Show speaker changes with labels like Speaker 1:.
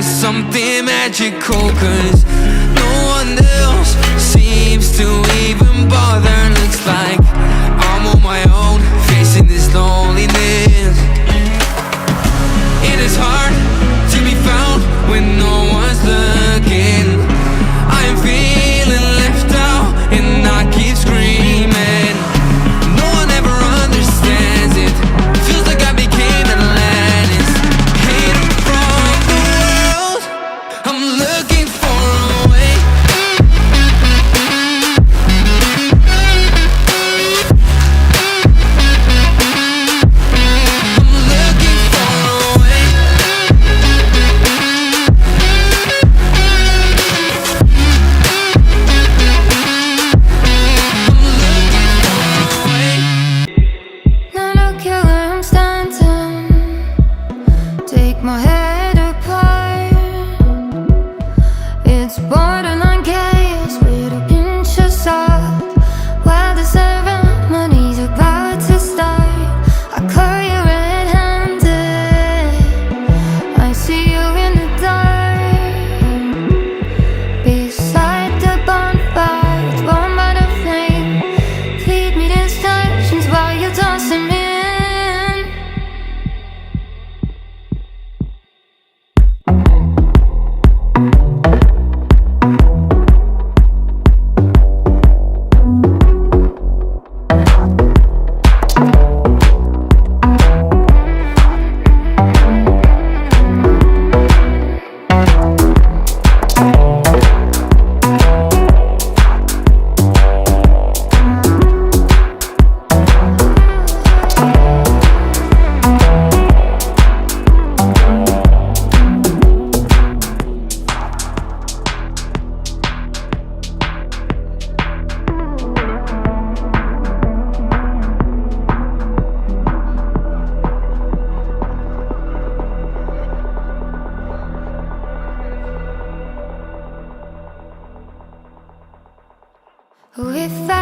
Speaker 1: was something magical, 'cause no one else seems to even bother. Looks like I'm on my own, facing this loneliness. It is hard to be found when no one's looking. I am feeling left out and I keep screaming. No one ever understands it. Feels like I became Atlantis, hidden from the world. I'm looking for a way. I'm looking for a way.
Speaker 2: Now look at where I'm standing. Take my head apart. It's borderline chaos with a pinch of salt. While the ceremony's about to start, I caught you red-handed. I see you in the dark, beside the bonfire. It's warm by the flame. Feed me distractions while you're tossing me in. If I